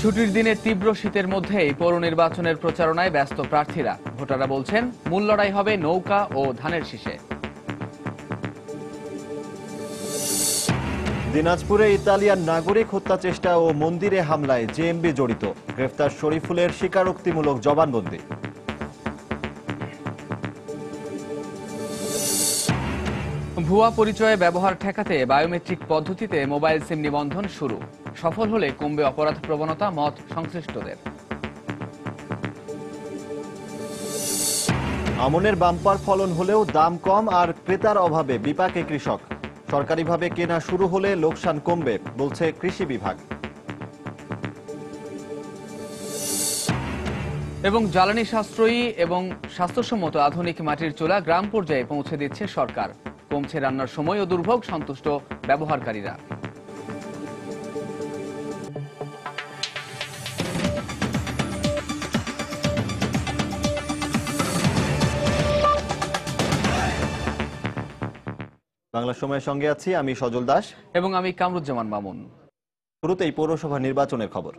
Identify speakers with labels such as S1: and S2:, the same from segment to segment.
S1: ছুটির দিনে তীব্র শীতের মধ্যেই পৌর নির্বাচনের প্রচারণায় ব্যস্ত প্রার্থীরা। ভোটাররা বলছেন মূল লড়াই হবে নৌকা ও ধানের শীষে।
S2: দিনাজপুরে ইতালিয়ান নাগরিক হত্যা চেষ্টা ও মন্দিরে হামলায় জেএমবি জড়িত, গ্রেফতার শরীফুলের স্বীকারোক্তিমূলক জবানবন্দি।
S1: ভুয়া পরিচয়ে ব্যবহার ঠেকাতে বায়োমেট্রিক পদ্ধতিতে মোবাইল সিম নিবন্ধন শুরু। সফল হলে কমবে অপরাধ প্রবণতা, মত সংশ্লিষ্টদের।
S2: আমনের বাম্পার ফলন হলেও দাম কম আর ক্রেতার অভাবে বিপাকে কৃষক। সরকারিভাবে কেনা শুরু হলে লোকসান কমবে বলছে কৃষি বিভাগ।
S1: এবং জ্বালানি সাশ্রয়ী এবং স্বাস্থ্যসম্মত আধুনিক মাটির চুলা গ্রাম পর্যায়ে পৌঁছে দিচ্ছে সরকার। কমছে রান্নার সময় ও দুর্ভোগ, সন্তুষ্ট ব্যবহারকারীরা।
S2: বাংলা সময়ের সঙ্গে আছি আমি সজল দাস
S1: এবং আমি কামরুজ্জামান মামুন।
S2: শুরুতেই পৌরসভা নির্বাচনের খবর।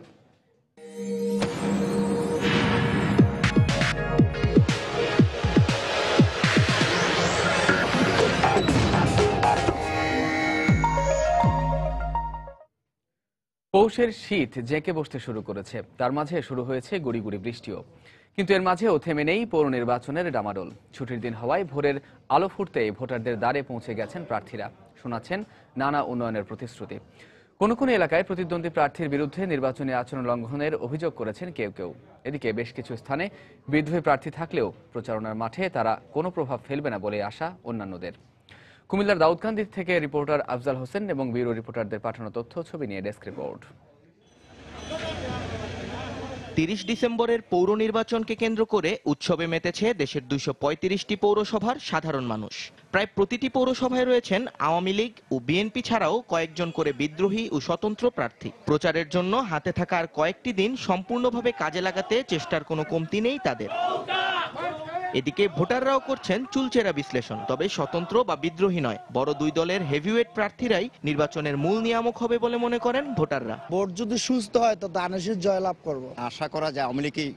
S1: পৌষের শীত জেঁকে বসতে শুরু করেছে, তার মাঝে শুরু হয়েছে গুড়ি গুড়ি বৃষ্টিও। কিন্তু এর মাঝেও থেমে নেই পৌর নির্বাচনের ডামাডোল। ছুটির দিন হওয়ায় ভোরের আলো ফুটতেই ভোটারদের দ্বারে পৌঁছে গেছেন প্রার্থীরা, শোনাচ্ছেন নানা উন্নয়নের প্রতিশ্রুতি। কোন কোন এলাকায় প্রতিদ্বন্দ্বী প্রার্থীর বিরুদ্ধে নির্বাচনী আচরণ লঙ্ঘনের অভিযোগ করেছেন কেউ কেউ। এদিকে বেশ কিছু স্থানে বিদ্রোহী প্রার্থী থাকলেও প্রচারণার মাঠে তারা কোনো প্রভাব ফেলবে না বলে আশা অন্যান্যদের। কুমিল্লার দাউদকান্দি থেকে রিপোর্টার আফজাল হোসেন এবং ব্যুরো রিপোর্টারদের পাঠানো তথ্য ছবি নিয়ে ডেস্ক রিপোর্ট।
S3: 30 ডিসেম্বরের পৌর নির্বাচনকে কেন্দ্র করে উৎসবে মেতেছে দেশের 235টি পৌরসভার সাধারণ মানুষ। প্রায় প্রতিটি পৌরসভায় রয়েছেন আওয়ামী লীগ ও বিএনপি ছাড়াও কয়েকজন করে বিদ্রোহী ও স্বতন্ত্র প্রার্থী। প্রচারের জন্য হাতে থাকা আর কয়েকটি দিন সম্পূর্ণভাবে কাজে লাগাতে চেষ্টার কোনো কমতি নেই তাদের। এদিকে ভোটাররাও করছেন চুলচেরা বিশ্লেষণ, তবে স্বতন্ত্র বা বিদ্রোহী নয়, বড় দুই দলের হেভিওয়েট প্রার্থীরাই নির্বাচনের মূল নিয়ামক হবে বলে মনে করেন ভোটাররা।
S4: ভোট যদি সুস্থ হয় তো ধানের জয়লাভ করব।
S5: আশা করা যায় আওয়ামী লীগই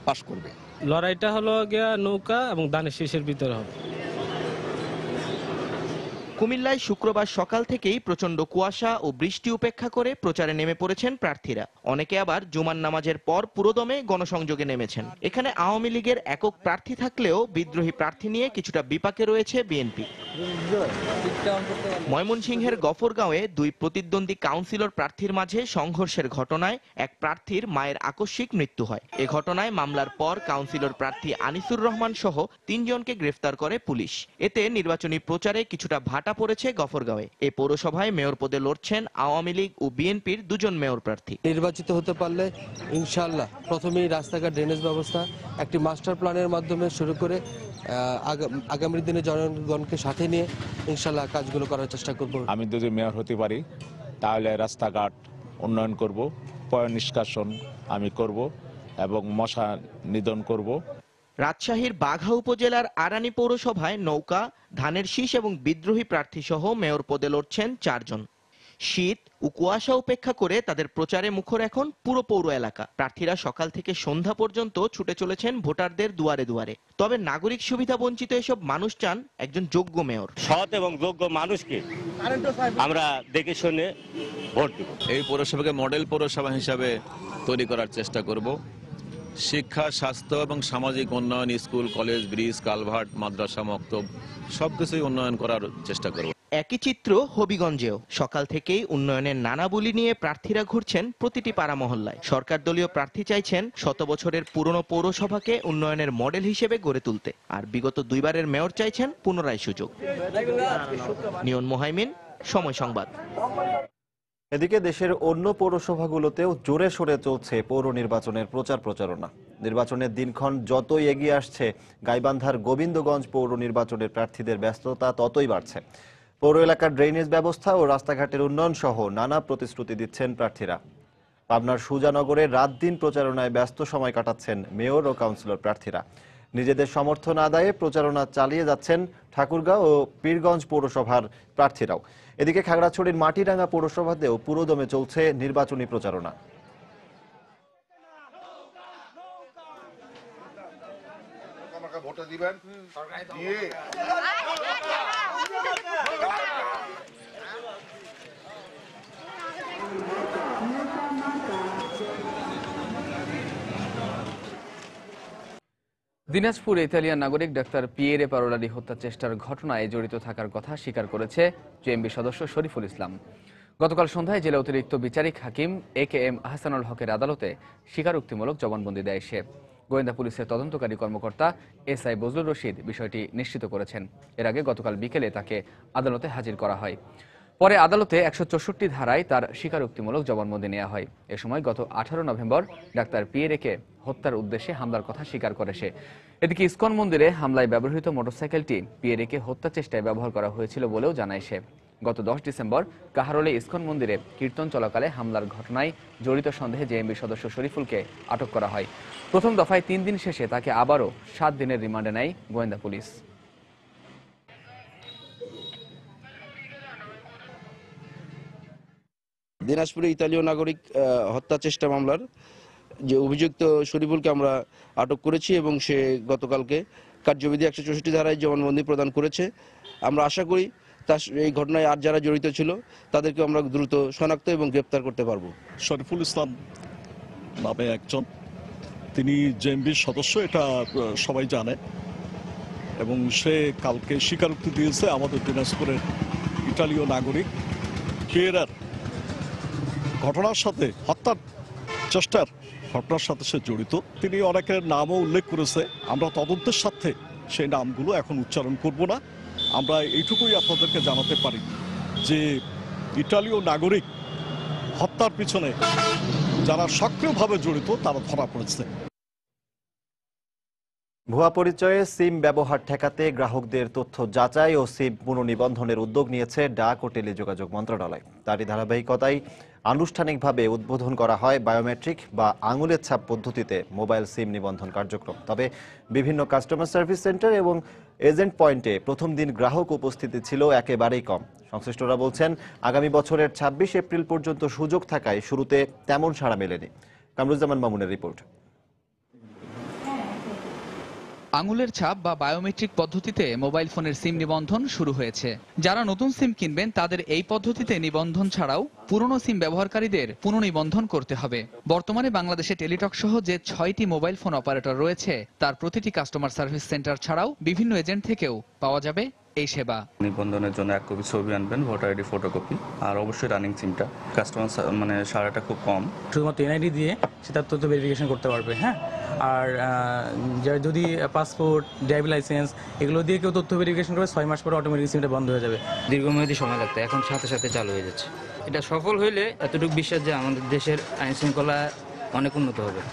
S5: পাস করবে।
S6: লড়াইটা হলো গিয়া নৌকা এবং ধানের শীষের ভিতরে হবে।
S3: কুমিল্লায় শুক্রবার সকাল থেকেই প্রচন্ড কুয়াশা ও বৃষ্টি উপেক্ষা করে প্রচারে নেমে পড়েছেন প্রার্থীরা। অনেকে আবার জুমার নামাজের পর পুরোদমে গণসংযোগে নেমেছেন। এখানে আওয়ামী লীগের একক প্রার্থী থাকলেও বিদ্রোহী প্রার্থী নিয়ে কিছুটা বিপাকে রয়েছে বিএনপি। ময়মনসিংহের গফরগাঁওয়ে দুই প্রতিদ্বন্দ্বী কাউন্সিলর প্রার্থীর মাঝে সংঘর্ষের ঘটনায় এক প্রার্থীর মায়ের আকস্মিক মৃত্যু হয়। এ ঘটনায় মামলার পর কাউন্সিলর প্রার্থী আনিসুর রহমান সহ 3 জনকে গ্রেফতার করে পুলিশ। এতে নির্বাচনী প্রচারে কিছুটা ভাটা পড়েছে গফরগাঁওয়ে। এই পৌরসভায় মেয়র পদে লড়ছেন আওয়ামী লীগ ও বিএনপির 2 জন মেয়র প্রার্থী।
S7: নির্বাচিত হতে পারলে ইনশাআল্লাহ প্রথমেই রাস্তাঘাট ড্রেনেজ ব্যবস্থা একটি মাস্টার প্ল্যানের মাধ্যমে শুরু করে আগামী দিনে জনগণকে সাথে নিয়ে ইনশাআল্লাহ কাজগুলো করার চেষ্টা করব। আমি
S8: যদি মেয়র হতে পারি তাহলে রাস্তাঘাট উন্নয়ন করব, পয় নিষ্কাশন আমি করব এবং মশা নিধন করব।
S3: রাজশাহীর বাঘা উপজেলার আরানি পৌরসভায় নৌকা, ধানের শীষ এবং বিদ্রোহী প্রার্থী সহ মেয়র পদে লড়ছেন 4 জন। শীত ও কুয়াশা উপেক্ষা করে তাদের প্রচারে মুখর এখন পুরো পৌর এলাকা। প্রার্থীরা সকাল থেকে সন্ধ্যা পর্যন্ত ছুটে চলেছেন ভোটারদের দুয়ারে দুয়ারে। তবে নাগরিক সুবিধা বঞ্চিত এসব মানুষ চান একজন যোগ্য মেয়র।
S9: সৎ এবং যোগ্য মানুষকে আমরা দেখে শুনে ভোট দেব।
S10: এই পৌরসভাকে মডেল পৌরসভা হিসাবে তৈরি করার চেষ্টা করব। শিক্ষা, স্বাস্থ্য এবং সামাজিক উন্নয়ন, স্কুল, কলেজ, ব্রিজ, কালভার্ট, মাদ্রাসা, মক্তব সবকিছুই উন্নয়ন করার চেষ্টা করব।
S3: একই চিত্র হবিগঞ্জেও। সকাল থেকেই উন্নয়নের নানা বুলি নিয়ে প্রার্থীরা ঘুরছেন প্রতিটি পাড়া মহল্লায়। সরকার দলীয় প্রার্থী চাইছেন 100 বছরের পুরনো পৌরসভাকে উন্নয়নের মডেল হিসেবে গড়ে তুলতে, আর বিগত 2 বারের মেয়র চাইছেন পুনরায় সুযোগ। নিয়ন মোহাইমিন, সময় সংবাদ।
S2: এদিকে দেশের অন্য পৌরসভাগুলোতেও জোরে সোরে চলছে পৌর নির্বাচনের প্রচারণা। নির্বাচনের দিনক্ষণ যতই এগিয়ে আসছে, গাইবান্ধার গোবিন্দগঞ্জ পৌর নির্বাচনের প্রার্থীদের ব্যস্ততা ততই বাড়ছে। পৌর এলাকার ড্রেনেজ ব্যবস্থা ও রাস্তাঘাটের উন্নয়ন সহ নানা প্রতিশ্রুতি দিচ্ছেন প্রার্থীরা। পাবনার সুজানগরে রাত দিন প্রচারণায় ব্যস্ত সময় কাটাচ্ছেন মেয়র ও কাউন্সিলর প্রার্থীরা। নিজেদের সমর্থন আদায়ে প্রচারণা চালিয়ে যাচ্ছেন ঠাকুরগাঁও ও পীরগঞ্জ পৌরসভার প্রার্থীরাও। এদিকে খাগড়াছড়ির মাটিরাঙ্গা পৌরসভাতেও পুরোদমে চলছে নির্বাচনী প্রচারণা।
S11: ভোটটা দিবেন দিয়ে
S1: দিনাজপুর ইতালিয়ান নাগরিক ডাক্তার পিয়েরে পারোলারি হত্যা চেষ্টার ঘটনায় জড়িত থাকার কথা স্বীকার করেছে জেএমবি সদস্য শরীফুল ইসলাম। গতকাল সন্ধ্যায় জেলা অতিরিক্ত বিচারিক হাকিম AKM আহসানুল হকের আদালতে স্বীকারোক্তিমূলক জবানবন্দি দেয় সে। গোয়েন্দা পুলিশের তদন্তকারী কর্মকর্তা SI বজলুর রশিদ বিষয়টি নিশ্চিত করেছেন। এর আগে গতকাল বিকেলে তাকে আদালতে হাজির করা হয়। পরে আদালতে 164 ধারায় তার স্বীকারোক্তিমূলক জবানবন্দি নেওয়া হয়। এ সময় গত 18 নভেম্বর ডাক্তার পিয়েরেকে হত্যার উদ্দেশ্যে হামলার কথা স্বীকার করে সে। এদিকে ইসকন মন্দিরে হামলায় ব্যবহৃত মোটরসাইকেলটি পিয়েরেকে হত্যা চেষ্টায় ব্যবহার করা হয়েছিল বলেও জানায় সে। গত 10 ডিসেম্বর কাহারোলে ইসকন মন্দিরে কীর্তন চলাকালে হামলার ঘটনায় জড়িত সন্দেহে জেএমবি সদস্য শরীফুলকে আটক করা হয়। প্রথম দফায় 3 দিন শেষে তাকে আবারও 7 দিনের রিমান্ডে নেয় গোয়েন্দা পুলিশ।
S12: দিনাজপুরে ইতালীয় নাগরিক হত্যা চেষ্টা মামলার যে অভিযুক্ত শরীফুলকে আমরা আটক করেছি এবং সে গতকালকে কার্যবিধি 164 ধারায় জবানবন্দি প্রদান করেছে। আমরা আশা করি তার এই ঘটনায় আর যারা জড়িত ছিল তাদেরকে আমরা দ্রুত শনাক্ত এবং গ্রেপ্তার করতে পারবো।
S13: শরীফুল ইসলাম নামে একজন, তিনি জেএমবির সদস্য, এটা সবাই জানে, এবং সে কালকে স্বীকারোক্তি দিয়েছে আমাদের দিনাজপুরের ইতালীয় নাগরিক পিয়েরার ঘটনার সাথে, হত্যার চেষ্টার ঘটনার সাথে সে জড়িত। তিনি অনেকের নামও উল্লেখ করেছে। আমরা তদন্তের সাথে সেই নামগুলো এখন উচ্চারণ করব না। আমরা এইটুকুই আপনাদেরকে জানাতে পারি যে ইতালীয় নাগরিক হত্যার পিছনে যারা সক্রিয়ভাবে জড়িত তারা ধরা পড়েছে।
S2: ভুয়া পরিচয়ে সিম ব্যবহার ঠেকাতে গ্রাহকদের তথ্য যাচাই ও সিম পুনর্নিবন্ধনের উদ্যোগ নিয়েছে ডাক ও টেলিযোগাযোগ মন্ত্রণালয়। তারই ধারাবাহিকতায় আনুষ্ঠানিকভাবে উদ্বোধন করা হয় বায়োমেট্রিক বা আঙুলের ছাপ পদ্ধতিতে মোবাইল সিম নিবন্ধন কার্যক্রম। তবে বিভিন্ন কাস্টমার সার্ভিস সেন্টার এবং এজেন্ট পয়েন্টে প্রথম দিন গ্রাহক উপস্থিতি ছিল একেবারেই কম। সংশ্লিষ্টরা বলছেন, আগামী বছরের 26 এপ্রিল পর্যন্ত সুযোগ থাকায় শুরুতে তেমন সাড়া মেলেনি। কামরুজ্জামান মামুনের রিপোর্ট।
S14: আঙুলের ছাপ বা বায়োমেট্রিক পদ্ধতিতে মোবাইল ফোনের সিম নিবন্ধন শুরু হয়েছে। যারা নতুন সিম কিনবেন তাদের এই পদ্ধতিতে নিবন্ধন ছাড়াও পুরনো সিম ব্যবহারকারীদের পুনর্নিবন্ধন করতে হবে। বর্তমানে বাংলাদেশে টেলিটক সহ যে 6টি মোবাইল ফোন অপারেটর রয়েছে তার প্রতিটি কাস্টমার সার্ভিস সেন্টার ছাড়াও বিভিন্ন এজেন্ট থেকেও পাওয়া যাবে এই সেবা।
S15: নিবন্ধনের জন্য 1 কপি ছবি আনবেন, ভোটার আইডি ফটোকপি, আর অবশ্যই রানিং সিমটা। কাস্টমার সারাটা খুব কম,
S6: শুধুমাত্র এনআইডি দিয়ে সেটার তথ্য ভেরিফিকেশন করতে পারবে। হ্যাঁ, আর যদি পাসপোর্ট, ড্রাইভিং লাইসেন্স এগুলো দিয়ে কেউ তথ্য ভেরিফিকেশন করে 6 মাস পরে অটোমেটিক সিমটা বন্ধ হয়ে যাবে।
S16: দীর্ঘমেয়াদী সময় লাগতো, এখন সাথে সাথে চালু হয়ে যাচ্ছে। এটা সফল হইলে এতটুকু বিশ্বাস যে আমাদের দেশের আইন শৃঙ্খলা অনেক উন্নত হবে।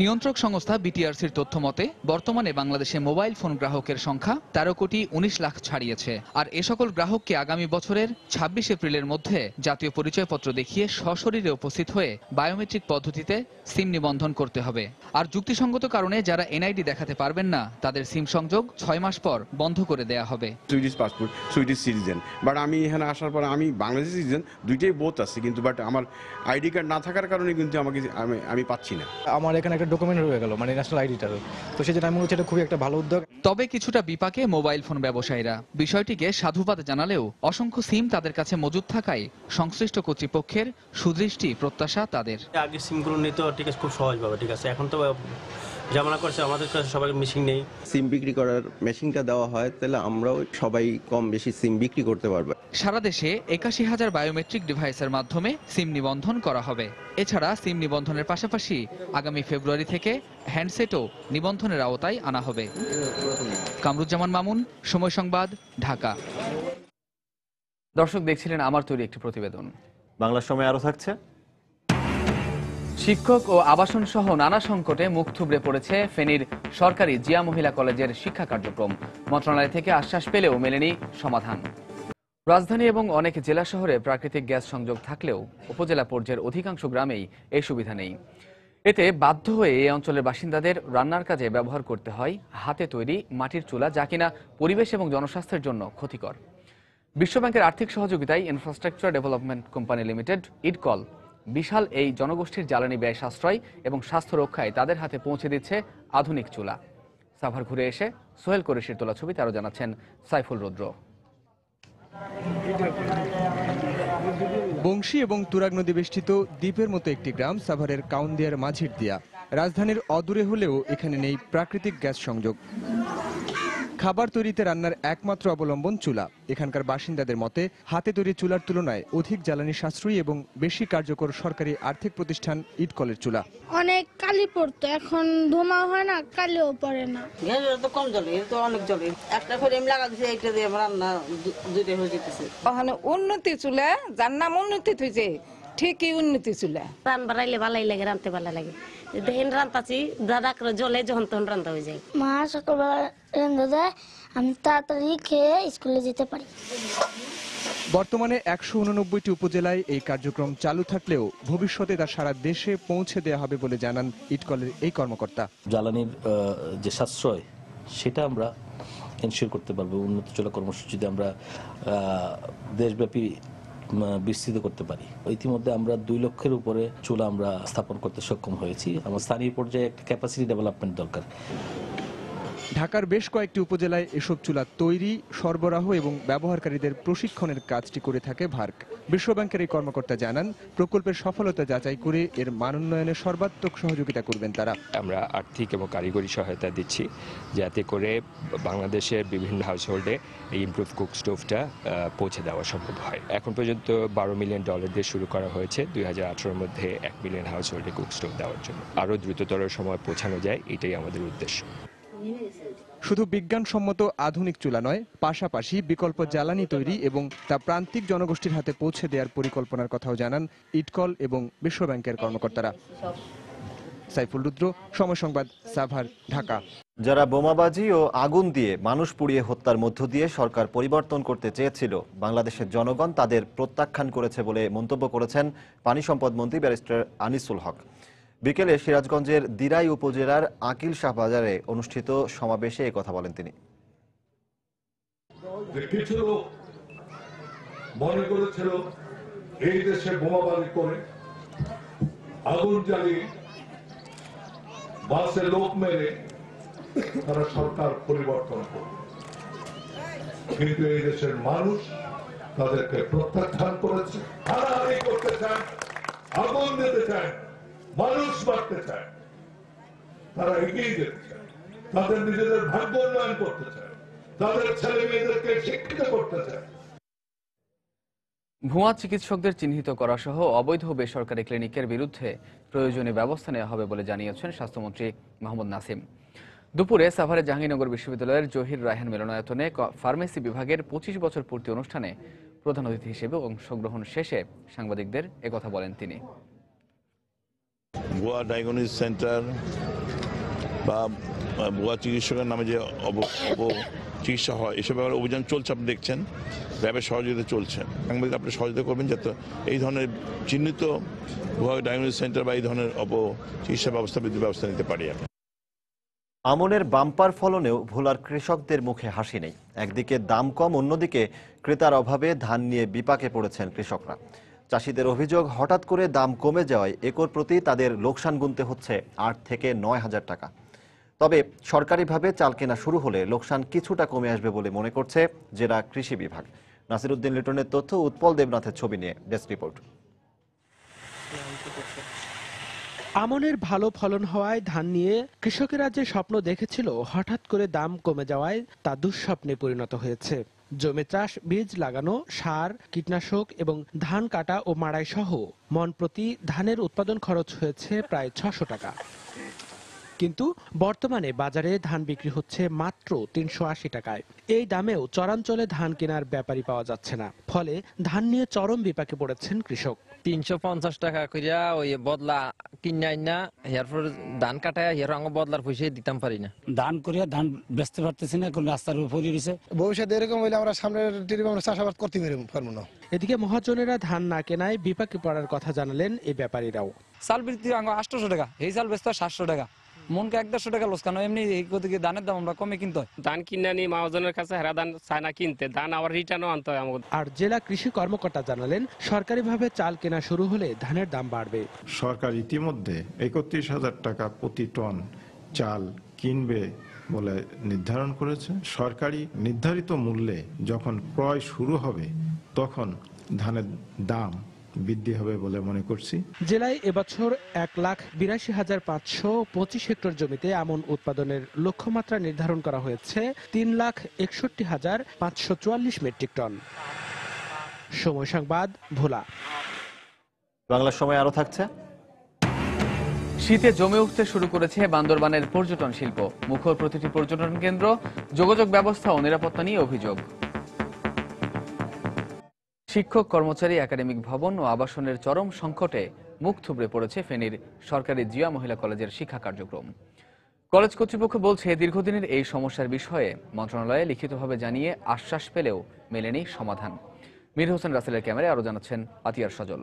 S14: নিয়ন্ত্রক সংস্থা বিটিআরসির তথ্য মতে বর্তমানে বাংলাদেশে মোবাইল ফোন গ্রাহকের সংখ্যা 13,19 লাখ ছাড়িয়েছে। আর এ সকল গ্রাহককে আগামী বছরের 26 এপ্রিলের মধ্যে জাতীয় পরিচয়পত্র দেখিয়ে সশরীরে উপস্থিত হয়ে বায়োমেট্রিক পদ্ধতিতে সিম নিবন্ধন করতে হবে। আর যুক্তিসঙ্গত কারণে যারা এনআইডি দেখাতে পারবেন না তাদের সিম সংযোগ 6 মাস পর বন্ধ করে দেয়া হবে।
S17: Swedish passport, Swedish citizen, but আমি এখানে আসার পর আমি বাংলাদেশি সিটিজেন, দুইটাই বোথ আছে, কিন্তু বাট আমার আইডি কার্ড না থাকার কারণে কিন্তু আমি পাচ্ছি না।
S18: আমার এখানে একটা ডকুমেন্ট রয়ে গেল, মানে ন্যাশনাল আইডিটারও, তো সেজন্য আমি মনে হচ্ছে এটা খুবই একটা ভালো উদ্যোগ।
S14: তবে কিছুটা বিপাকে মোবাইল ফোন ব্যবসায়ীরা। বিষয়টিকে সাধুবাদ জানালেও অসংখ্য সিম তাদের কাছে মজুদ থাকায় সংশ্লিষ্ট কর্তৃপক্ষের সুদৃষ্টি প্রত্যাশা তাদের।
S19: আগে সিমগুলো নিতে ঠিক আছে, খুব সহজভাবে, ঠিক আছে, এখন তো জামানা করছে, আমাদের কাছে সবাই মেশিন নেই।
S20: সিম বিক্রি করার মেশিনটা দেওয়া হয় তাহলে আমরাও সবাই কম বেশি সিম বিক্রি করতে পারবো।
S14: সারা দেশে 81,000 বায়োমেট্রিক ডিভাইসের মাধ্যমে সিম নিবন্ধন করা হবে। এছাড়া সিম নিবন্ধনের পাশাপাশি আগামী ফেব্রুয়ারি থেকে হ্যান্ডসেটও নিবন্ধনের আওতায় আনা হবে। কামরুজ্জামান মামুন, সময় সংবাদ, ঢাকা।
S1: দর্শক দেখছিলেন আমার তৈরি একটি প্রতিবেদন।
S2: বাংলা সময় আরো থাকছে।
S1: শিক্ষক ও আবাসন সহ নানা সংকটে মুখ থুবড়ে পড়েছে ফেনীর সরকারি জিয়া মহিলা কলেজের শিক্ষা কার্যক্রম। মন্ত্রণালয় থেকে আশ্বাস পেলেও মেলেনি সমাধান। রাজধানী এবং অনেক জেলা শহরে প্রাকৃতিক গ্যাস সংযোগ থাকলেও উপজেলা পর্যায়ের অধিকাংশ গ্রামেই এই সুবিধা নেই। এতে বাধ্য হয়ে এই অঞ্চলের বাসিন্দাদের রান্নার কাজে ব্যবহার করতে হয় হাতে তৈরি মাটির চুলা, যা কিনা পরিবেশ এবং জনস্বাস্থ্যের জন্য ক্ষতিকর। বিশ্বব্যাংকের আর্থিক সহযোগিতায় ইনফ্রাস্ট্রাকচার ডেভেলপমেন্ট কোম্পানি লিমিটেড ইডকল বিশাল এই জনগোষ্ঠীর জ্বালানি ব্যয় সাশ্রয় এবং স্বাস্থ্য রক্ষায় তাদের হাতে পৌঁছে দিচ্ছে আধুনিক চুলা। সাভার ঘুরে এসে সোহেল কোরেশির তোলা ছবিতে আরও জানাচ্ছেন সাইফুল রুদ্র।
S21: বংশী এবং তুরাগ নদী বেষ্টিত দ্বীপের মতো একটি গ্রাম সাভারের কাউন্দিয়ার মাঝির দিয়া। রাজধানীর অদূরে হলেও এখানে নেই প্রাকৃতিক গ্যাস সংযোগ। খাবার তৈরিতে রান্নার একমাত্র অবলম্বন চুলা। এখানকার বাসিন্দাদের মতে হাতে তৈরি চুলার তুলনায় অধিক জ্বালানি সাশ্রয়ী এবং বেশি কার্যকর সরকারি আর্থিক প্রতিষ্ঠান ইটকলের চুলা।
S22: অনেক কালি পড়তো, এখন ধোঁয়া হয় না, কালিও পড়ে না।
S23: গ্যাস তো কম জ্বলে, তো অনেক জ্বলে। একটা ফ্রেম লাগা দিছে, এইটা দিয়ে রান্না দুইটা হয়ে যেতেছে।
S24: ওখানে উন্নতি চুলা, যার নাম উন্নতি হয়েছে, ঠিকই উন্নতি চুলা।
S25: রান বাড়াইলে ভালাই লাগে, রানতে ভালো লাগে। দেখেন রান্তাছি দাদা করে জলে যখন তখন রান্না হয়ে যায়।
S22: মা সকালবেলা রান্না দেয়, আমি তাড়াতাড়ি খেয়ে স্কুলে যেতে পারি।
S21: বর্তমানে ১৮৯টি উপজেলায় এই কার্যক্রম চালু থাকলেও ভবিষ্যতে তা সারা দেশে পৌঁছে দেওয়া হবে বলে জানান ইটকলের এই কর্মকর্তা।
S26: জ্বালানির যে সাশ্রয় সেটা আমরা এনশিওর করতে পারবো উন্নত চুলা কর্মসূচিতে আমরা দেশব্যাপী বিস্তৃত করতে পারি। ইতিমধ্যে আমরা ২ লক্ষের উপরে চুলা আমরা স্থাপন করতে সক্ষম হয়েছি। আমার স্থানীয় পর্যায়ে একটা ক্যাপাসিটি ডেভেলপমেন্ট দরকার।
S21: ঢাকার বেশ কয়েকটি উপজেলায় এসব চুলা তৈরি, সরবরাহ এবং ব্যবহারকারীদের প্রশিক্ষণের কাজটি করে থাকে ভার্ক। বিশ্বব্যাংকের এই কর্মকর্তা জানান, প্রকল্পের সফলতা যাচাই করে এর মানোন্নয়নে সর্বাত্মক সহযোগিতা করবেন তারা।
S27: আমরা আর্থিক এবং কারিগরি সহায়তা দিচ্ছি যাতে করে বাংলাদেশের বিভিন্ন হাউসহোল্ডে এই ইমপ্রুভ কুক স্টোভটা পৌঁছে দেওয়া সম্ভব হয়। এখন পর্যন্ত $12 মিলিয়ন দিয়ে শুরু করা হয়েছে 2018-র মধ্যে 1 মিলিয়ন হাউসহোল্ডে কুক স্টোভ দেওয়ার জন্য। আরও দ্রুততর সময় পৌঁছানো যায়, এটাই আমাদের উদ্দেশ্য।
S21: শুধু বিজ্ঞানসম্মত আধুনিক চুলা নয়, পাশাপাশি বিকল্প জ্বালানি তৈরি এবং তা প্রান্তিক জনগোষ্ঠীর হাতে পৌঁছে দেওয়ার পরিকল্পনার কথাও জানান ইটকল এবং বিশ্বব্যাংকের কর্মকর্তারা। সাইফুল রুদ্র, সময় সংবাদ, সাভার, ঢাকা।
S2: যারা বোমাবাজি ও আগুন দিয়ে মানুষ পুড়িয়ে হত্যার মধ্য দিয়ে সরকার পরিবর্তন করতে চেয়েছিল, বাংলাদেশের জনগণ তাদের প্রত্যাখ্যান করেছে বলে মন্তব্য করেছেন পানি সম্পদ মন্ত্রী ব্যারিস্টার আনিসুল হক। বিকেলে সিরাজগঞ্জের দিরাই উপজেলার আকিল শাহ বাজারে অনুষ্ঠিত সমাবেশে একথা বলেন তিনি।
S28: কিছু লোক মনে করেছিল এই দেশে বোমাবাজি করে, আগুন জ্বালিয়ে, বাসে লোক মেরে তারা সরকার পরিবর্তন করবে, কিন্তু এই দেশের মানুষ তাদেরকে প্রত্যাখ্যান করেছে। হারাহারি করতে চান, আগুন দিতে চান, মানুষ মারতে চায়, তারা এগিয়ে যেতে চায়, তাদের নিজেদের ভাগ্য উন্নয়ন করতে চায়, তাদের ছেলে মেয়েদেরকে শিক্ষিত করতে চায়।
S1: ভুয়া চিকিৎসকদের চিহ্নিত করা সহ অবৈধ বেসরকারি ক্লিনিকের বিরুদ্ধে প্রয়োজনীয় ব্যবস্থা নেওয়া হবে বলে জানিয়েছেন স্বাস্থ্যমন্ত্রী মোহাম্মদ নাসিম। দুপুরে সাভারে জাহাঙ্গীরনগর বিশ্ববিদ্যালয়ের জহির রায়হান মিলনায়তনে ফার্মেসি বিভাগের 25 বছর পূর্তি অনুষ্ঠানে প্রধান অতিথি হিসেবে অংশগ্রহণ শেষে সাংবাদিকদের একথা বলেন তিনি।
S29: ভুয়া ডায়াগনোসিস সেন্টার বা ভুয়া চিকিৎসকের নামে যে চিকিৎসা হয়, এসব ব্যাপারে অভিযান চলছে, আপনি দেখছেন, র্যাবের সহযোগিতা চলছে। সাংবাদিক আপনি সহযোগিতা করবেন যাতে এই ধরনের চিহ্নিত ভুয়া ডায়াগনোসিস সেন্টার বা এই ধরনের চিকিৎসা ব্যবস্থা নিতে পারি।
S2: আমনের বাম্পার ফলনেও ভোলার কৃষকদের মুখে হাসি নেই। একদিকে দাম কম, অন্যদিকে ক্রেতার অভাবে ধান নিয়ে বিপাকে পড়েছেন কৃষকরা। চাষিদের অভিযোগ, হঠাৎ করে দাম কমে যাওয়ায় একর প্রতি তাদের লোকসান গুনতে হচ্ছে 8 থেকে 9 হাজার টাকা। তবে সরকারিভাবে চাল কেনা শুরু হলে লোকসান কিছুটা কমে আসবে বলে মনে করছে জেলা কৃষি বিভাগ। নাসিরউদ্দিন লিটনের তথ্য, উৎপল দেবনাথের ছবি নিয়ে ডেস্ক রিপোর্ট।
S30: আমনের ভালো ফলন হওয়ায় ধান নিয়ে কৃষকেরা যে স্বপ্ন দেখেছিল, হঠাৎ করে দাম কমে যাওয়ায় তা দুঃস্বপ্নে পরিণত হয়েছে। জমি চাষ, বীজ লাগানো, সার, কীটনাশক এবং ধান কাটা ও মাড়াই সহ মন প্রতি ধানের উৎপাদন খরচ হয়েছে প্রায় 600 টাকা। কিন্তু বর্তমানে বাজারে ধান বিক্রি হচ্ছে মাত্র 380 টাকায়। এই দামেও চরাঞ্চলে ধান কেনার ব্যাপারই পাওয়া যাচ্ছে না। ফলে ধান নিয়ে চরম বিপাকে পড়েছেন কৃষক।
S31: 350 টাকা করিয়া ওই বদলা কিনা না, এরপর ধান কাটায় এর বদলার পয়সা দিতাম পারি না।
S32: ধান করিয়া ধান বেচতে পারতেছি না, কোন রাস্তার উপরে রয়েছে।
S4: ভবিষ্যতে এরকম হইলে আমরা সামনের আমরা চাষাবাদ করতে পারবো না।
S30: এদিকে মহাজনেরা ধান না কেনায় বিপাকে পড়ার কথা জানালেন এই ব্যাপারীরাও।
S31: চাল বৃদ্ধি 800 টাকা, এই চাল বেচতে 700 টাকা, মনকে 150 টাকা লোকসান। এমনি এই গতিকে ধানের দাম আমরা কমে কিনতে হয়।
S33: ধান কিনে নিয়ে মহাজনের কাছে হেরা ধান চায় না কিনতে, ধান আবার রিটার্নও আনতে হয় আমাদের।
S30: আর জেলা কৃষি কর্মকর্তা জানালেন, সরকারিভাবে চাল কেনা শুরু হলে ধানের দাম বাড়বে।
S34: সরকার ইতিমধ্যে 31,000 টাকা প্রতি টন চাল কিনবে
S3: বলে নির্ধারণ করেছে। সরকারি নির্ধারিত মূল্যে যখন ক্রয় শুরু হবে তখন ধানের দাম বৃদ্ধি হবে বলে মনে করছি।
S30: জেলায় এবছর 1,82,525 হেক্টর জমিতে আমন উৎপাদনের লক্ষ্যমাত্রা নির্ধারণ করা হয়েছে 3,61,544 মেট্রিক টন। সময় সংবাদ, ভোলা।
S2: বাংলার সময় আরো থাকছে।
S1: শীতে জমে উঠতে শুরু করেছে বান্দরবানের পর্যটন শিল্প। মুখর প্রতিটি পর্যটন কেন্দ্র, যোগাযোগ ব্যবস্থা ও নিরাপত্তা নিয়ে অভিযোগ। শিক্ষক, কর্মচারী, একাডেমিক ভবন ও আবাসনের চরম সংকটে মুখ থুবড়ে পড়েছে ফেনীর সরকারি জিয়া মহিলা কলেজের শিক্ষা কার্যক্রম। কলেজ কর্তৃপক্ষ বলছে, দীর্ঘদিনের এই সমস্যার বিষয়ে মন্ত্রণালয়ে লিখিতভাবে জানিয়ে আশ্বাস পেলেও মেলেনি সমাধান। মীর হোসেন রাসেলের ক্যামেরায় আরো জানাচ্ছেন আতিয়ার সজল।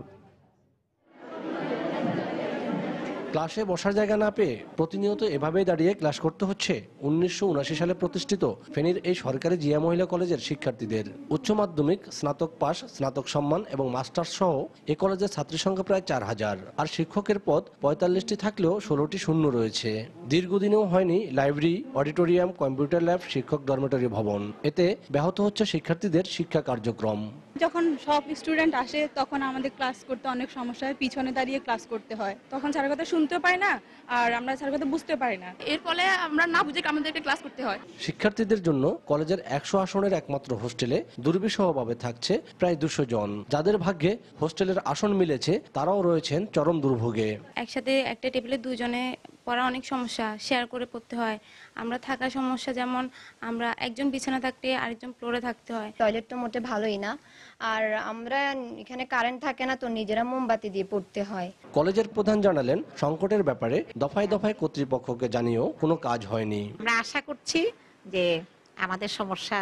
S5: ক্লাসে বসার জায়গা না পেয়ে প্রতিনিয়ত এভাবেই দাঁড়িয়ে ক্লাস করতে হচ্ছে 1979 সালে প্রতিষ্ঠিত ফেনীর এই সরকারি জিয়া মহিলা কলেজের শিক্ষার্থীদের। উচ্চ মাধ্যমিক, স্নাতক পাস, স্নাতক সম্মান এবং মাস্টার্স সহ এই কলেজের ছাত্রী সংখ্যা প্রায় 4000। আর শিক্ষকের পদ 45টি থাকলেও 16টি শূন্য রয়েছে। দীর্ঘদিনেও হয়নি লাইব্রেরি, অডিটোরিয়াম, কম্পিউটার ল্যাব, শিক্ষক ডরমেটরি ভবন। এতে ব্যাহত হচ্ছে শিক্ষার্থীদের শিক্ষা কার্যক্রম।
S6: যখন সব স্টুডেন্ট আসে তখন আমাদের ক্লাস করতে অনেক সমস্যা হয়, পিছনে দাঁড়িয়ে ক্লাস করতে হয়, তখন স্যারের কথা শুনতে পাই না আর আমরা স্যারের কথা বুঝতে পারি না, এর ফলে আমরা না বুঝে আমাদেরকে ক্লাস করতে হয়।
S5: শিক্ষার্থীদের জন্য কলেজের 100 আসনের একমাত্র হোস্টেলে দুর্বিষহভাবে থাকছে প্রায় 200 জন। যাদের ভাগ্যে হোস্টেলের আসন মিলেছে তারাও রয়েছেন চরম দুর্ভোগে।
S7: একসাথে একটা টেবিলে দুজনে পড়া অনেক সমস্যা, শেয়ার করে পড়তে হয়। আমরা থাকার সমস্যা, যেমন আমরা একজন বিছানা থাকতে আরেকজন ফ্লোরে থাকতে হয়।
S8: টয়লেটটা মোটে ভালোই না, আর আমরা এখানে কারেন্ট থাকে না, তো নিজেরা মোমবাতি দিয়ে পড়তে হয়।
S5: কলেজের প্রধান জানালেন, সংকটের ব্যাপারে দফায় দফায় কর্তৃপক্ষকে জানিয়েও কোনো কাজ হয়নি।
S9: আমরা আশা করছি যে আমাদের সমস্যা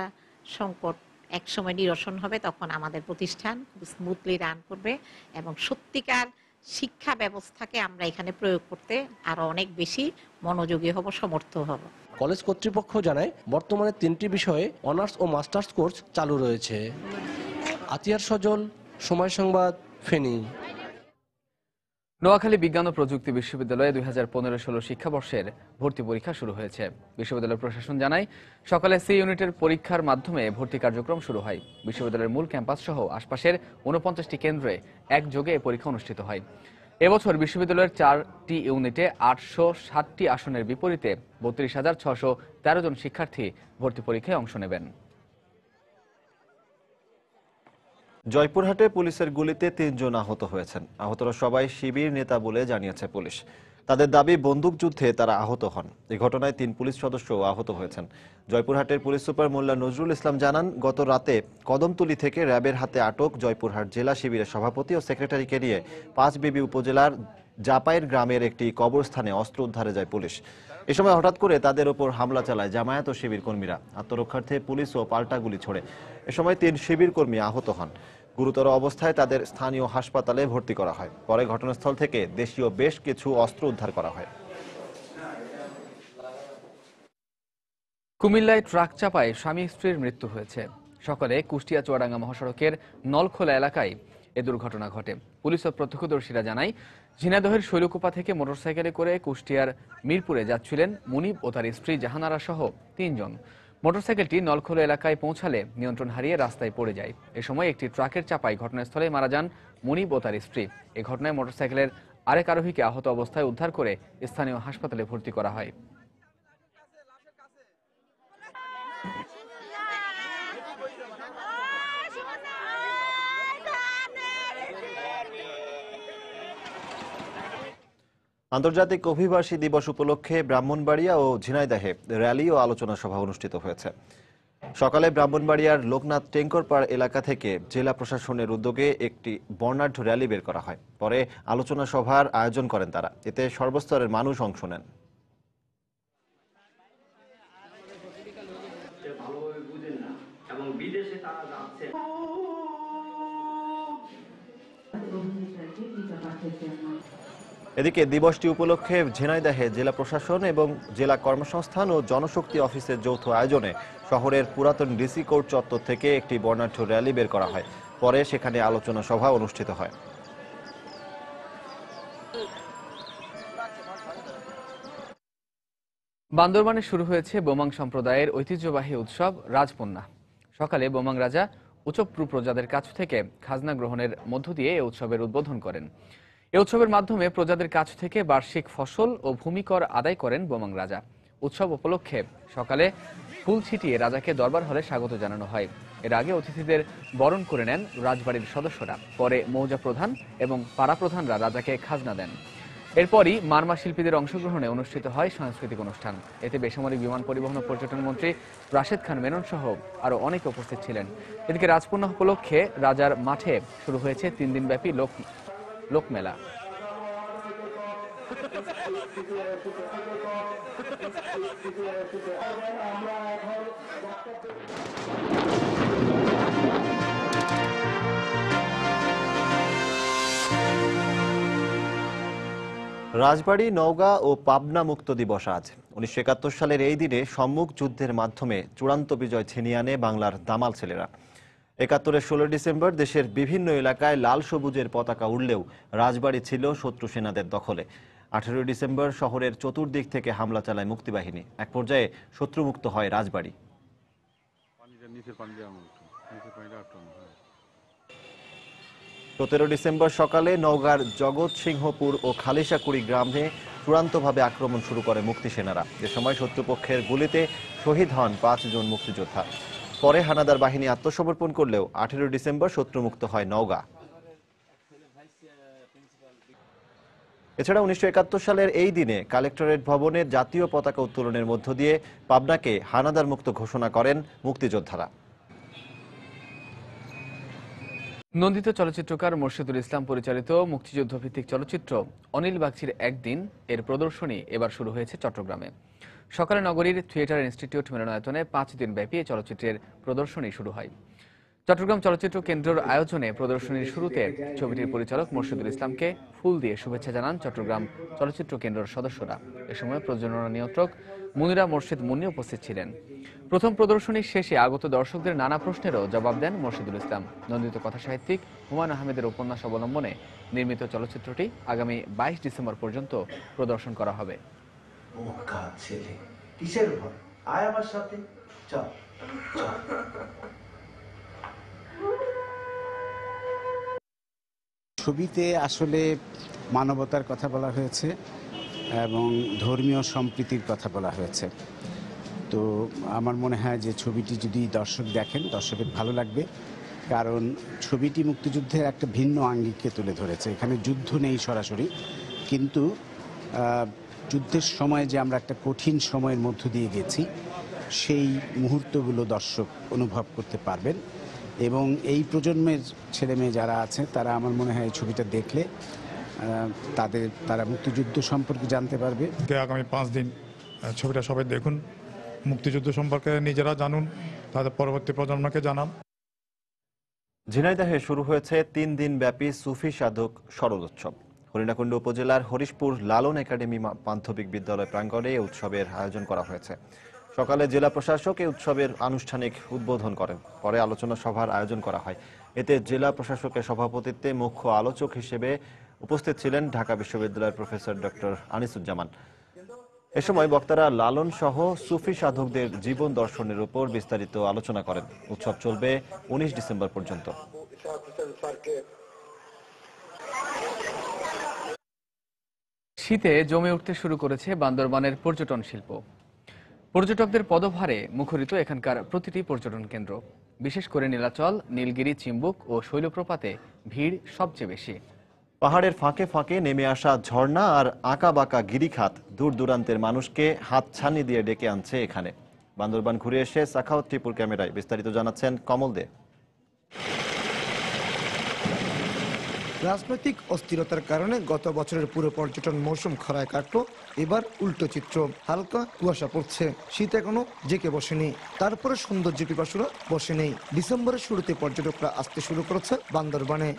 S9: সংকট একসময় নিরসন হবে, তখন আমাদের প্রতিষ্ঠান স্মুথলি রান করবে এবং সত্যিকার শিক্ষা ব্যবস্থাকে আমরা এখানে প্রয়োগ করতে আরো অনেক বেশি মনোযোগী হব, সমর্থ হব।
S5: কলেজ কর্তৃপক্ষ জানায়, বর্তমানে 3টি বিষয়ে অনার্স ও মাস্টার্স কোর্স চালু রয়েছে। আতিয়ার সজল, সময় সংবাদ, ফেনী।
S1: নোয়াখালী বিজ্ঞান ও প্রযুক্তি বিশ্ববিদ্যালয়ে 2015-16 শিক্ষাবর্ষের ভর্তি পরীক্ষা শুরু হয়েছে। বিশ্ববিদ্যালয় প্রশাসন জানায়, সকালে সি ইউনিটের পরীক্ষার মাধ্যমে ভর্তি কার্যক্রম শুরু হয়। বিশ্ববিদ্যালয়ের মূল ক্যাম্পাস সহ আশপাশের 49টি কেন্দ্রে একযোগে এ পরীক্ষা অনুষ্ঠিত হয়। এবছর বিশ্ববিদ্যালয়ের 4টি ইউনিটে 860টি আসনের বিপরীতে 32,613 জন শিক্ষার্থী ভর্তি পরীক্ষায় অংশ নেবেন।
S2: জয়পুরহাটে পুলিশের গুলিতে 3 জন আহত হয়েছেন। আহতরা সবাই শিবির নেতা বলে জানিয়েছে পুলিশ। তাদের দাবি, বন্দুকযুদ্ধে তারা আহত হন। এই ঘটনায় 3 পুলিশ সদস্য আহত হয়েছেন। জয়পুরহাটের পুলিশ সুপার মোল্লা নজরুল ইসলাম জানান, গত রাতে কদমতলী থেকে র্যাবের হাতে আটক জয়পুরহাট জেলা শিবিরের সভাপতি ও সেক্রেটারিকে নিয়ে পাঁচবিবি উপজেলার জাপাইর গ্রামের একটি কবরস্থানে অস্ত্র উদ্ধারে যায় পুলিশ। এ সময় হঠাৎ করে তাদের ওপর হামলা চালায় জামায়াত ও শিবির কর্মীরা। আত্মরক্ষার্থে পুলিশও পাল্টা গুলি ছোড়ে। এ সময় 3 শিবির কর্মী আহত হন। গুরুতর অবস্থায় তাদের স্থানীয় হাসপাতালে ভর্তি করা হয়। পরে ঘটনাস্থল থেকে দেশীয় বেশ কিছু অস্ত্র উদ্ধার করা হয়।
S1: কুমিল্লায় ট্রাক চাপায় স্বামী স্ত্রীর মৃত্যু হয়েছে। সকালে কুষ্টিয়া চুয়াডাঙ্গা মহাসড়কের নলখোলা এলাকায় এ দুর্ঘটনা ঘটে। পুলিশ ও প্রত্যক্ষদর্শীরা জানায়, ঝিনাইদহের শৈলকুপা থেকে মোটরসাইকেলে করে কুষ্টিয়ার মিরপুরে যাচ্ছিলেন মুনিব ও তার স্ত্রী জাহানারা সহ 3 জন। মোটরসাইকেলটি নলখোলা এলাকায় পৌঁছালে নিয়ন্ত্রণ হারিয়ে রাস্তায় পড়ে যায়। এ সময় একটি ট্রাকের চাপায় ঘটনাস্থলে মারা যান মুনিব ও তার স্ত্রী। এই ঘটনায় মোটরসাইকেলের আরেক আরোহীকে আহত অবস্থায় উদ্ধার করে স্থানীয় হাসপাতালে ভর্তি করা হয়।
S2: আন্তর্জাতিক অভিবাসী দিবস উপলক্ষে ব্রাহ্মণবাড়িয়া ও ঝিনাইদহে র্যালি ও আলোচনা সভা অনুষ্ঠিত হয়েছে। সকালে ব্রাহ্মণবাড়িয়ার লোকনাথ টেঙ্করপাড় এলাকা থেকে জেলা প্রশাসনের উদ্যোগে একটি বর্ণাঢ্য র্যালি বের করা হয়। পরে আলোচনা সভার আয়োজন করেন তারা। এতে সর্বস্তরের মানুষ অংশ নেন। এদিকে দিবসটি উপলক্ষে ঝিনাইদহে জেলা প্রশাসন এবং জেলা কর্মসংস্থান ও জনশক্তি অফিসের যৌথ আয়োজনে শহরের পুরাতন ডিসি কোর্ট চত্বর থেকে একটি বর্ণাঢ্য র্যালি বের করা হয়। পরে সেখানে আলোচনা সভা অনুষ্ঠিত হয়।
S1: বান্দরবানে শুরু হয়েছে বোমাং সম্প্রদায়ের ঐতিহ্যবাহী উৎসব রাজপন্না। সকালে বোমাং রাজা উচপ্রু প্রজাদের কাছ থেকে খাজনা গ্রহণের মধ্য দিয়ে এ উৎসবের উদ্বোধন করেন। এ উৎসবের মাধ্যমে প্রজাদের কাছ থেকে বার্ষিক ফসল ও ভূমিকর আদায় করেন বোমাং রাজা। উৎসব উপলক্ষে সকালে ফুল ছিটিয়ে রাজাকে দরবার হলে স্বাগত জানানো হয়। এর আগে অতিথিদের বরণ করে নেন রাজবাড়ির সদস্যরা। পরে মৌজা প্রধান এবং পাড়া প্রধানরা রাজাকে খাজনা দেন। এরপরই মারমা শিল্পীদের অংশগ্রহণে অনুষ্ঠিত হয় সাংস্কৃতিক অনুষ্ঠান। এতে বেসামরিক বিমান পরিবহন ও পর্যটন মন্ত্রী রাশেদ খান মেনন সহ আরও অনেকে উপস্থিত ছিলেন। এদিকে রাজপন্না উপলক্ষে রাজার মাঠে শুরু হয়েছে 3 দিনব্যাপী লোকমেলা।
S2: রাজবাড়ী, নওগাঁ ও পাবনা মুক্ত দিবস আজ। 1971 সালের এই দিনে সম্মুখ যুদ্ধের মাধ্যমে চূড়ান্ত বিজয় ছিনিয়ে আনে বাংলার দামাল ছেলেরা। 71-এর 16 ডিসেম্বর দেশের বিভিন্ন এলাকায় লাল সবুজের পতাকা উড়লেও রাজবাড়ী ছিল শত্রু সেনাদের দখলে। 18 ডিসেম্বর শহরের চতুর্দিক থেকে হামলা চালায় মুক্তিবাহিনী। এক পর্যায়ে শত্রুমুক্ত হয় রাজবাড়ী। 17 ডিসেম্বর সকালে নওগাঁর জগৎসিংহপুর ও খালিশাকুড়ি গ্রামে চূড়ান্তভাবে আক্রমণ শুরু করে মুক্তি সেনারা। যে সময় শত্রুপক্ষের গুলিতে শহীদ হন 5 জন মুক্তিযোদ্ধা। পরে হানাদার বাহিনী আত্মসমর্পণ করলেও 18 ডিসেম্বর শত্রুমুক্ত হয় নওগাঁ। এছাড়া 1971 সালের এই দিনে কালেক্টরেট ভবনে জাতীয় পতাকা উত্তোলনের মধ্য দিয়ে পাবনাকে হানাদার মুক্ত ঘোষণা করেন মুক্তিযোদ্ধারা।
S1: নন্দিত চলচ্চিত্রকার মোর্শেদুল ইসলাম পরিচালিত মুক্তিযুদ্ধভিত্তিক চলচ্চিত্র অনিল বাগচির একদিন এর প্রদর্শনী এবার শুরু হয়েছে চট্টগ্রামে। সকালে নগরীর থিয়েটার ইনস্টিটিউট মিলনায়তনে 5 দিন ব্যাপী চলচ্চিত্রের প্রদর্শনী শুরু হয়। চট্টগ্রাম চলচ্চিত্র কেন্দ্রের আয়োজনে প্রদর্শনীর শুরুতে ছবিটির পরিচালক মোর্শেদুল ইসলামকে ফুল দিয়ে শুভেচ্ছা জানান চট্টগ্রাম চলচ্চিত্র কেন্দ্রের সদস্যরা। এ সময় প্রযোজনা নিয়ন্ত্রক মুনিরা মোর্শেদ মুন্নি উপস্থিত ছিলেন। প্রথম প্রদর্শনীর শেষে আগত দর্শকদের নানা প্রশ্নেরও জবাব দেন মোর্শেদুল ইসলাম। নন্দিত কথাসাহিত্যিক হুমায়ুন আহমেদের উপন্যাস অবলম্বনে নির্মিত চলচ্চিত্রটি আগামী 22 ডিসেম্বর পর্যন্ত প্রদর্শন করা হবে।
S10: ছবিতে আসলে মানবতার কথা বলা হয়েছে এবং ধর্মীয় সম্প্রীতির কথা বলা হয়েছে। তো আমার মনে হয় যে ছবিটি যদি দর্শক দেখেন, দর্শকের ভালো লাগবে, কারণ ছবিটি মুক্তিযুদ্ধের একটা ভিন্ন আঙ্গিককে তুলে ধরেছে। এখানে যুদ্ধ নেই সরাসরি, কিন্তু যুদ্ধের সময় যে আমরা একটা কঠিন সময়ের মধ্য দিয়ে গেছি সেই মুহূর্তগুলো দর্শক অনুভব করতে পারবেন। এবং এই প্রজন্মের ছেলেমেয়ে যারা আছে তারা আমার মনে হয় এই ছবিটা দেখলে তারা মুক্তিযুদ্ধ সম্পর্কে জানতে পারবে।
S11: আগামী 5 দিন ছবিটা সবাই দেখুন, মুক্তিযুদ্ধ সম্পর্কে নিজেরা জানুন, তাদের পরবর্তী প্রজন্মকে জানান।
S2: ঝিনাইদহে শুরু হয়েছে 3 দিন ব্যাপী সুফি সাধক শরদোৎসব। হরিণাকুণ্ড উপজেলার হরিশপুর লালন একাডেমি মাধ্যমিক বিদ্যালয় প্রাঙ্গণে এই উৎসবের আয়োজন করা হয়েছে। সকালে জেলা প্রশাসক এই উৎসবের আনুষ্ঠানিক উদ্বোধন করেন। পরে আলোচনা সভার আয়োজন করা হয়। এতে জেলা প্রশাসকের সভাপতিত্বে মুখ্য আলোচক হিসেবে উপস্থিত ছিলেন ঢাকা বিশ্ববিদ্যালয়ের প্রফেসর ডক্টর আনিসুজ্জামান। এ সময় বক্তারা লালন সহ সুফি সাধকদের জীবন দর্শনের উপর বিস্তারিত আলোচনা করেন। উৎসব চলবে 19 ডিসেম্বর পর্যন্ত।
S1: শীতে জমে উঠতে শুরু করেছে বান্দরবানের পর্যটন শিল্প। পর্যটকদের পদভারে মুখরিত এখানকার প্রতিটি পর্যটন কেন্দ্র। বিশেষ করে নীলাচল, নীলগিরি, চিম্বুক ও শৈলপ্রপাতে ভিড় সবচেয়ে বেশি।
S2: পাহাড়ের ফাঁকে ফাঁকে নেমে আসা ঝর্ণা আর আঁকা বাঁকা গিরিখাত দূর দূরান্তের মানুষকে হাতছানি দিয়ে ডেকে আনছে এখানে। বান্দরবান ঘুরে এসে সাখাওয়াত টিপুর ক্যামেরায় বিস্তারিত জানাচ্ছেন কমল দে।
S12: রাজনৈতিক অস্থিরতার কারণে গত বছরের পুরো পর্যটন মৌসুম খরায় কাটলো। এবার উল্টো চিত্র, হালকা কুয়াশা পড়ছে, শীত এখনো জেকে বসেনি। তারপরে সৌন্দর্য পিপাসুরা বসে নেই। ডিসেম্বরের শুরুতে পর্যটকরা আসতে শুরু করেছে বান্দরবানে।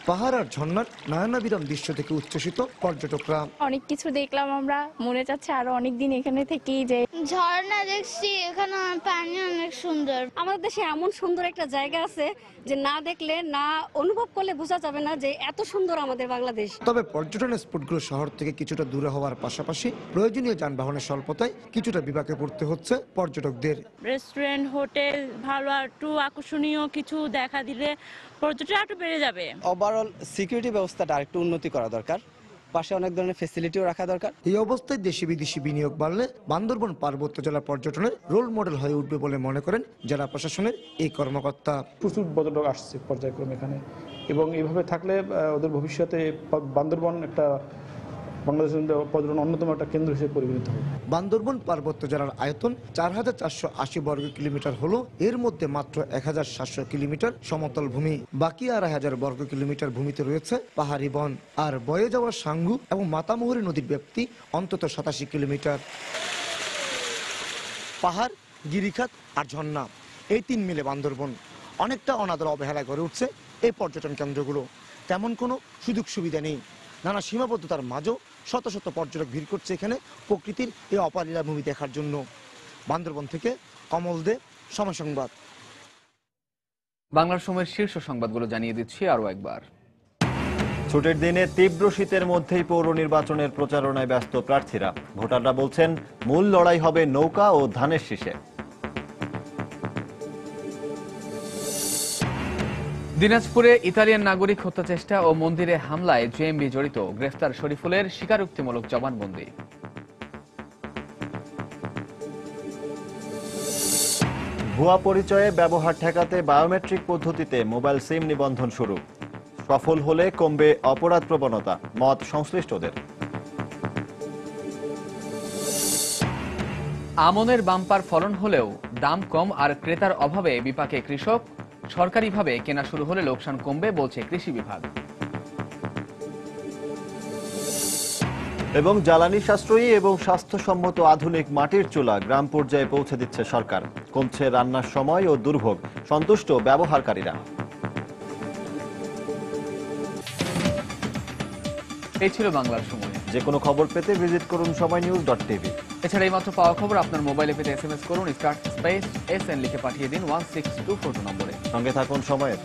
S12: পাহাড় আর ঝর্ণার নয়নাবিরাম দৃশ্য থেকে উচ্ছ্বসিত পর্যটকরা।
S13: অনেক কিছু দেখলাম, আমরা মনে যাচ্ছে আরো অনেক দিন এখানে থেকেই যে
S14: ঝর্ণা দেখছি, এখানে পানি অনেক সুন্দর।
S15: আমাদের দেশে এমন সুন্দর একটা জায়গা আছে যে না দেখলে না অনুভব করলে বোঝা যাবে না যে এত সুন্দর আমাদের বাংলাদেশ।
S12: তবে পর্যটন স্পটগুলো শহর থেকে কিছুটা দূরে হওয়ার পাশাপাশি প্রয়োজনীয় যানবাহনের স্বল্পতায় কিছুটা বিপাকে পড়তে হচ্ছে পর্যটকদের।
S16: রেস্টুরেন্ট, হোটেল ভালো একটু আকর্ষণীয় কিছু দেখা দিলে পর্যটন একটু বেড়ে যাবে।
S17: ওভারঅল সিকিউরিটি ব্যবস্থাটা আরেকটু উন্নতি করা দরকার, পাশে অনেক ধরনের ফ্যাসিলিটিও রাখা দরকার।
S12: এই অবস্থায় দেশি বিদেশি বিনিয়োগ বাড়লে বান্দরবন পার্বত্য জেলা পর্যটনের রোল মডেল হয়ে উঠবে বলে মনে করেন জেলা প্রশাসনের এই কর্মকর্তা।
S18: প্রচুর পর্যটক আসছে পর্যায়ক্রমে এখানে, এবং এইভাবে থাকলে ওদের ভবিষ্যতে বান্দরবন একটা বাংলাদেশের পর্যটন অন্যতম একটা কেন্দ্র হিসেবে পরিগণিত হবে।
S12: বান্দরবন পার্বত্য জেলার আয়তন ৪,৪৮০ বর্গ কিলোমিটার হলো, এর মধ্যে মাত্র ১,৭০০ কিলোমিটার সমতল ভূমি, বাকি ২,৫০০ বর্গ কিলোমিটার ভূমিতে রয়েছে পাহাড়ি বন। আর বয়ে যাওয়া সাঙ্গু এবং মাতামুহুরী নদীর ব্যাপ্তি অন্তত ৮৭ কিলোমিটার। পাহাড়, গিরিখাত আর ঝর্ণা, এই তিন মিলে বান্দরবন। অনেকটা অনাদর অবহেলা করে উঠছে এই পর্যটন কেন্দ্রগুলো। তেমন কোনো সুযোগ সুবিধা নেই। নানা সীমাবদ্ধতার মাঝেও শত শত পর্যটক ভিড় করছে এখানে প্রকৃতির এই অপালীলা ভূমি দেখার জন্য। বান্দরবন থেকে কমল দে, সময় সংবাদ।
S1: বাংলার সময়ের শীর্ষ সংবাদগুলো জানিয়ে দিচ্ছি আরো একবার।
S2: ছুটির দিনে তীব্র শীতের মধ্যেই পৌর নির্বাচনের প্রচারণায় ব্যস্ত প্রার্থীরা। ভোটাররা বলছেন মূল লড়াই হবে নৌকা ও ধানের শীষে।
S1: দিনাজপুরে ইতালিয়ান নাগরিক হত্যা চেষ্টা ও মন্দিরে হামলায় জেএমবি জড়িত, গ্রেফতার শরীফুলের স্বীকারোক্তিমূলক জবানবন্দি।
S2: ভুয়া পরিচয়ে ব্যবহার ঠেকাতে বায়োমেট্রিক পদ্ধতিতে মোবাইল সিম নিবন্ধন শুরু। সফল হলে কমবে অপরাধ প্রবণতা, মত সংশ্লিষ্টদের।
S1: আমনের বাম্পার ফলন হলেও দাম কম আর ক্রেতার অভাবে বিপাকে কৃষক, সরকারিভাবে কেনা শুরু হলে লোকসান কমবে বলছে কৃষি বিভাগ।
S2: এবং জ্বালানি সাশ্রয়ী এবং স্বাস্থ্যসম্মত আধুনিক মাটির চুলা গ্রাম পর্যায়ে পৌঁছে দিচ্ছে সরকার। কমছে রান্নার সময় ও দুর্ভোগ, সন্তুষ্ট ব্যবহারকারীরা।
S1: এই ছিল বাংলার সময়।
S2: যে কোনো খবর পেতে ভিজিট করুন সময়নিউজ.tv।
S1: এছাড়া এই মাত্র পাওয়া খবর আপনার মোবাইলে পেতে SMS করুন স্টার্ট স্পেস SN লিখে পাঠিয়ে দিন 16242 নম্বরে।
S2: সঙ্গে থাকুন সময়ের।